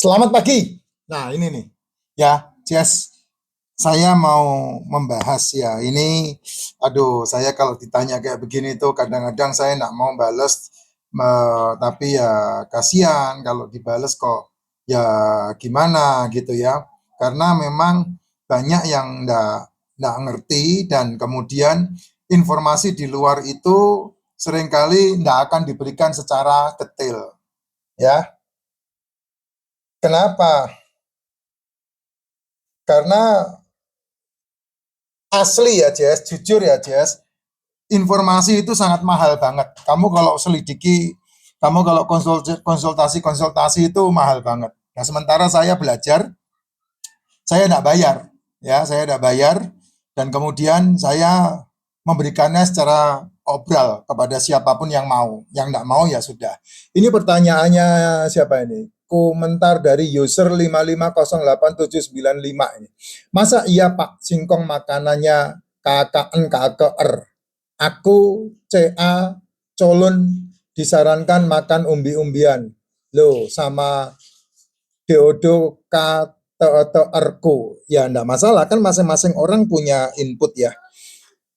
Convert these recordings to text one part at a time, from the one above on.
Selamat pagi. Nah, ini nih. Ya, Jess, saya mau membahas ya. Ini, aduh, saya kalau ditanya kayak begini tuh kadang-kadang saya nggak mau bales, tapi ya kasihan kalau dibales kok ya gimana gitu ya. Karena memang banyak yang nggak ngerti dan kemudian informasi di luar itu seringkali nggak akan diberikan secara detail. Ya, kenapa? Karena asli ya Jess, jujur ya Jess, informasi itu sangat mahal banget. Kamu kalau selidiki, kamu kalau konsultasi itu mahal banget. Nah, sementara saya belajar, saya tidak bayar, ya, saya tidak bayar, dan kemudian saya memberikannya secara obral kepada siapapun yang mau. Yang tidak mau ya sudah. Ini pertanyaannya siapa ini? Komentar dari user 5508795 ini. Masa iya Pak singkong makanannya KKN KKR? Aku CA colon disarankan makan umbi-umbian. Loh, sama Deodo KTRku. Ya, enggak masalah, kan masing-masing orang punya input ya.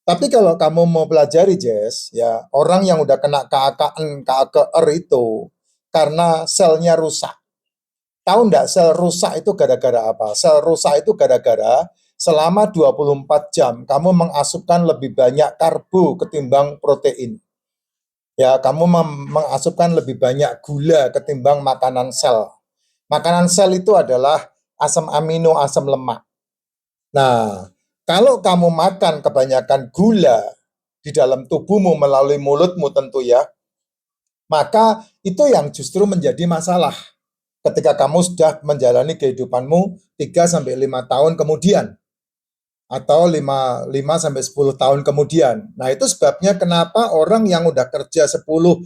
Tapi kalau kamu mau pelajari, Jess, ya, orang yang udah kena KKN, KKR itu karena selnya rusak. Tahu enggak sel rusak itu gara-gara apa? Sel rusak itu gara-gara selama 24 jam kamu mengasupkan lebih banyak karbo ketimbang protein. Ya, kamu mengasupkan lebih banyak gula ketimbang makanan sel. Makanan sel itu adalah asam amino, asam lemak. Nah, kalau kamu makan kebanyakan gula di dalam tubuhmu melalui mulutmu tentu ya, maka itu yang justru menjadi masalah ketika kamu sudah menjalani kehidupanmu 3 sampai 5 tahun kemudian atau 5 sampai 10 tahun kemudian. Nah, itu sebabnya kenapa orang yang udah kerja 10-20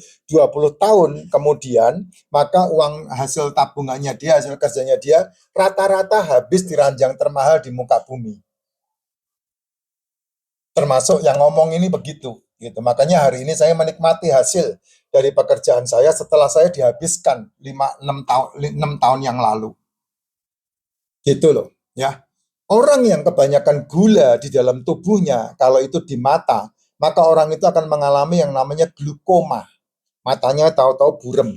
tahun kemudian, maka uang hasil tabungannya dia, hasil kerjanya dia rata-rata habis di ranjang termahal di muka bumi. Termasuk yang ngomong ini begitu gitu. Makanya hari ini saya menikmati hasil dari pekerjaan saya setelah saya dihabiskan 5-6 tahun yang lalu. Gitu loh, ya. Orang yang kebanyakan gula di dalam tubuhnya, kalau itu di mata, maka orang itu akan mengalami yang namanya glukoma. Matanya tahu-tahu burem.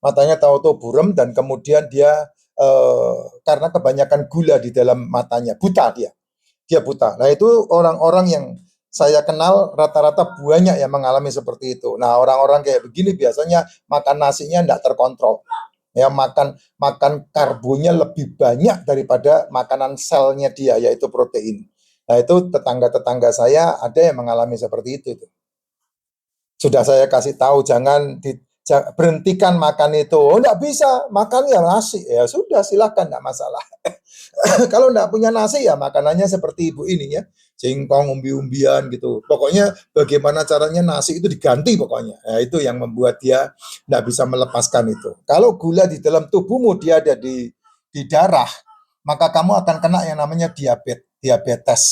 Matanya tahu-tahu burem dan kemudian dia karena kebanyakan gula di dalam matanya, buta dia. Dia buta. Nah, itu orang-orang yang saya kenal rata-rata banyak yang mengalami seperti itu. Nah, orang-orang kayak begini biasanya makan nasinya tidak terkontrol. Ya, makan makan karbonya lebih banyak daripada makanan selnya dia, yaitu protein. Nah, itu tetangga-tetangga saya ada yang mengalami seperti itu. Sudah saya kasih tahu jangan berhentikan makan itu. Oh, enggak bisa, makan ya nasi. Ya sudah, silahkan, enggak masalah. Kalau enggak punya nasi ya makanannya seperti ibu ini ya, singkong, umbi-umbian gitu. Pokoknya bagaimana caranya nasi itu diganti pokoknya. Nah, itu yang membuat dia enggak bisa melepaskan itu. Kalau gula di dalam tubuhmu dia ada di darah, maka kamu akan kena yang namanya diabetes.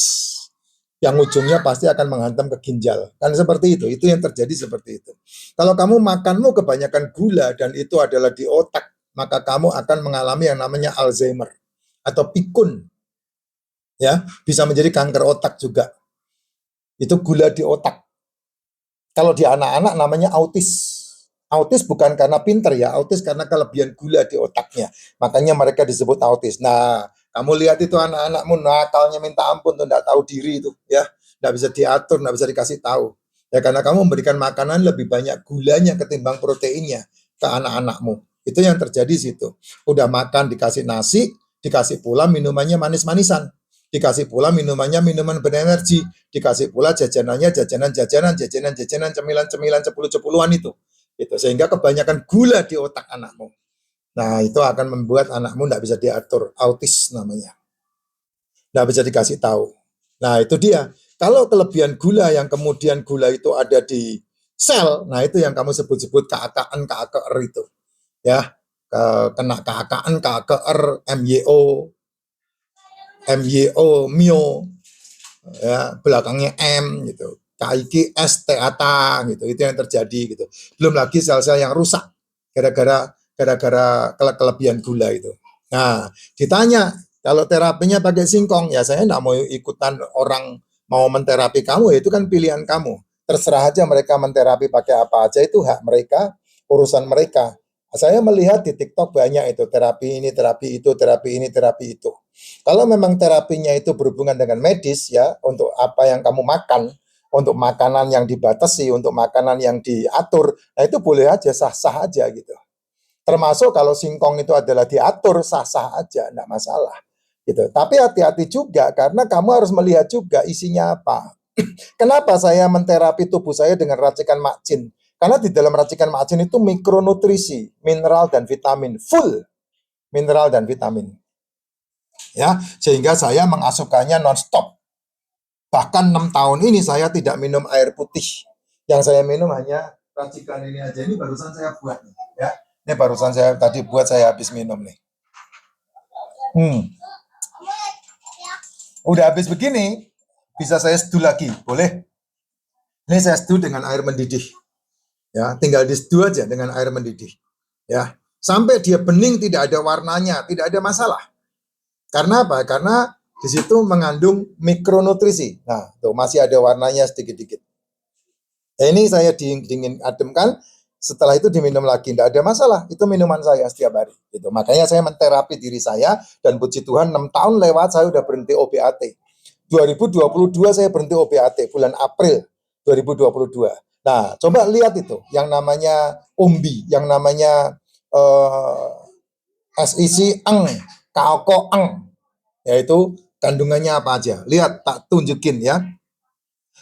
Yang ujungnya pasti akan menghantam ke ginjal. Kan seperti itu yang terjadi seperti itu. Kalau kamu makanmu kebanyakan gula dan itu adalah di otak, maka kamu akan mengalami yang namanya Alzheimer atau pikun, ya, bisa menjadi kanker otak juga. Itu gula di otak. Kalau di anak-anak namanya autis. Autis bukan karena pinter ya, autis karena kelebihan gula di otaknya. Makanya mereka disebut autis. Nah, kamu lihat itu anak-anakmu nakalnya minta ampun tuh, enggak tahu diri itu, ya. Enggak bisa diatur, enggak bisa dikasih tahu. Ya karena kamu memberikan makanan lebih banyak gulanya ketimbang proteinnya ke anak-anakmu. Itu yang terjadi situ. Udah makan dikasih nasi, dikasih pula minumannya manis-manisan. Dikasih pula minumannya minuman berenergi, dikasih pula jajanannya jajanan, cemilan-cemilan, cepulu-cepuluan itu. Sehingga kebanyakan gula di otak anakmu. Nah, itu akan membuat anakmu tidak bisa diatur, autis namanya. Tidak bisa dikasih tahu. Nah, itu dia. Kalau kelebihan gula yang kemudian gula itu ada di sel, nah itu yang kamu sebut-sebut KKN, KKR itu. Ya, kena KKN, KKR, MYO, MYO, ya, belakangnya M gitu. KIGS, TATA gitu. Itu yang terjadi gitu. Belum lagi sel-sel yang rusak gara-gara gara-gara kelebihan gula itu. Nah, ditanya, kalau terapinya pakai singkong, ya saya enggak mau ikutan orang mau menterapi kamu, itu kan pilihan kamu. Terserah aja mereka menterapi pakai apa aja, itu hak mereka, urusan mereka. Saya melihat di TikTok banyak itu, terapi ini, terapi itu, terapi ini, terapi itu. Kalau memang terapinya itu berhubungan dengan medis, ya, untuk apa yang kamu makan, untuk makanan yang dibatasi, untuk makanan yang diatur, nah itu boleh aja, sah-sah aja gitu. Termasuk kalau singkong itu adalah diatur, sah-sah aja, enggak masalah. Gitu. Tapi hati-hati juga, karena kamu harus melihat juga isinya apa. Kenapa saya menterapi tubuh saya dengan racikan makcin? Karena di dalam racikan makcin itu mikronutrisi, mineral dan vitamin, full mineral dan vitamin. Ya, sehingga saya mengasupannya nonstop. Bahkan 6 tahun ini saya tidak minum air putih. Yang saya minum hanya racikan ini aja. Ini barusan saya buat, ya. Ini barusan saya tadi buat, saya habis minum nih. Udah habis begini, bisa saya seduh lagi, boleh? Ini saya seduh dengan air mendidih. Ya, tinggal diseduh aja dengan air mendidih. Ya, sampai dia bening, tidak ada warnanya, tidak ada masalah. Karena apa? Karena di situ mengandung mikronutrisi. Nah, tuh masih ada warnanya sedikit-sedikit. Ini saya dingin ademkan, setelah itu diminum lagi, tidak ada masalah. Itu minuman saya setiap hari. Gitu. Makanya saya menterapi diri saya, dan puji Tuhan 6 tahun lewat, saya udah berhenti OBAT. 2022 saya berhenti OBAT, bulan April 2022. Nah, coba lihat itu, yang namanya umbi, yang namanya SIC eng, kaoko eng, yaitu kandungannya apa aja. Lihat, tak tunjukin ya.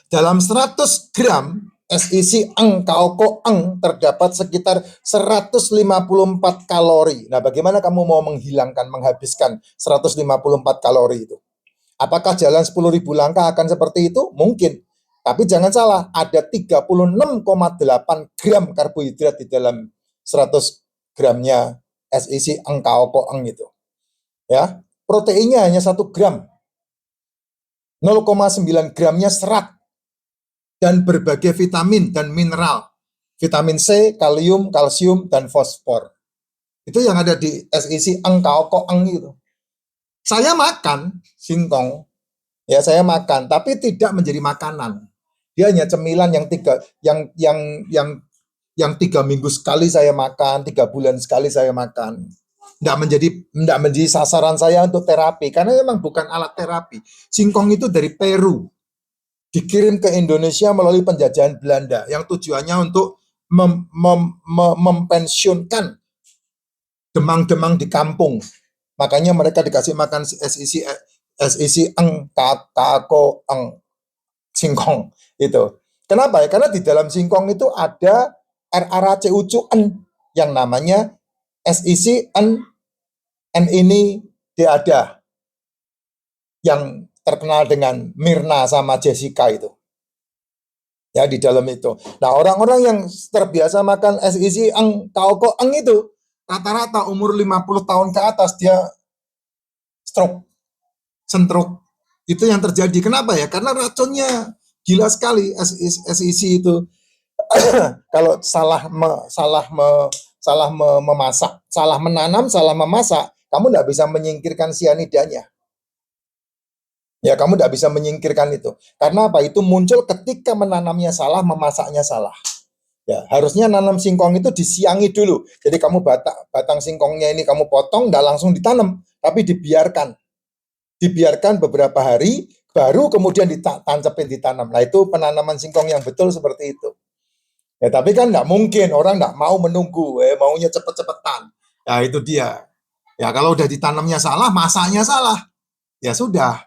Dalam 100 gram SIC eng, kaoko eng terdapat sekitar 154 kalori. Nah, bagaimana kamu mau menghilangkan, menghabiskan 154 kalori itu? Apakah jalan 10.000 langkah akan seperti itu? Mungkin. Tapi jangan salah, ada 36,8 gram karbohidrat di dalam 100 gramnya SIC eng, kaoko eng itu. Ya, proteinnya hanya 1 gram. 0,9 gramnya serat dan berbagai vitamin dan mineral. Vitamin C, kalium, kalsium, dan fosfor. Itu yang ada di SIC eng, kaoko eng itu. Saya makan singkong, ya saya makan, tapi tidak menjadi makanan. Dia hanya cemilan yang 3 minggu sekali saya makan, 3 bulan sekali saya makan. Tidak menjadi sasaran saya untuk terapi, karena memang bukan alat terapi. Singkong itu dari Peru, dikirim ke Indonesia melalui penjajahan Belanda, yang tujuannya untuk mempensiunkan demang-demang di kampung. Makanya mereka dikasih makan SIC eng, kako eng, singkong itu. Kenapa ya? Karena di dalam singkong itu ada RACUCN yang namanya SIC N ini diada, yang terkenal dengan Mirna sama Jessica itu. Ya, di dalam itu. Nah, orang-orang yang terbiasa makan SIC eng, kako eng itu rata-rata umur 50 tahun ke atas dia stroke, sentruk. Itu yang terjadi. Kenapa ya? Karena racunnya gila sekali SIC itu. Kalau memasak, salah menanam, salah memasak, kamu tidak bisa menyingkirkan sianidanya. Ya, kamu tidak bisa menyingkirkan itu. Karena apa? Itu muncul ketika menanamnya salah, memasaknya salah. Ya, harusnya nanam singkong itu disiangi dulu. Jadi kamu batang singkongnya ini kamu potong, nggak langsung ditanam, tapi dibiarkan beberapa hari, baru kemudian ditancepin, ditanam. Nah, itu penanaman singkong yang betul seperti itu. Ya, tapi kan nggak mungkin, orang nggak mau menunggu, maunya cepet-cepetan. Ya, itu dia. Ya, kalau udah ditanamnya salah, masaknya salah, ya sudah.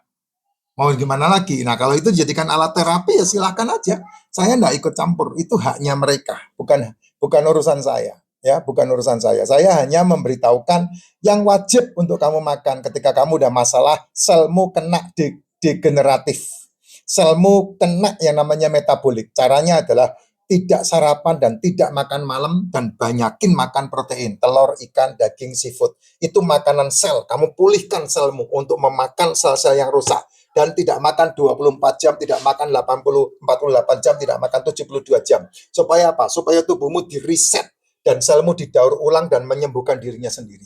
Mau gimana lagi? Nah, kalau itu dijadikan alat terapi, ya silahkan aja. Saya nggak ikut campur, itu haknya mereka, bukan urusan saya. Ya, bukan urusan saya. Saya hanya memberitahukan yang wajib untuk kamu makan ketika kamu udah masalah selmu kena degeneratif. Selmu kena yang namanya metabolik. Caranya adalah tidak sarapan dan tidak makan malam, dan banyakin makan protein, telur, ikan, daging, seafood. Itu makanan sel. Kamu pulihkan selmu untuk memakan sel-sel yang rusak. Dan tidak makan 24 jam, tidak makan 48 jam, tidak makan 72 jam. Supaya apa? Supaya tubuhmu di-reset dan selmu didaur ulang dan menyembuhkan dirinya sendiri.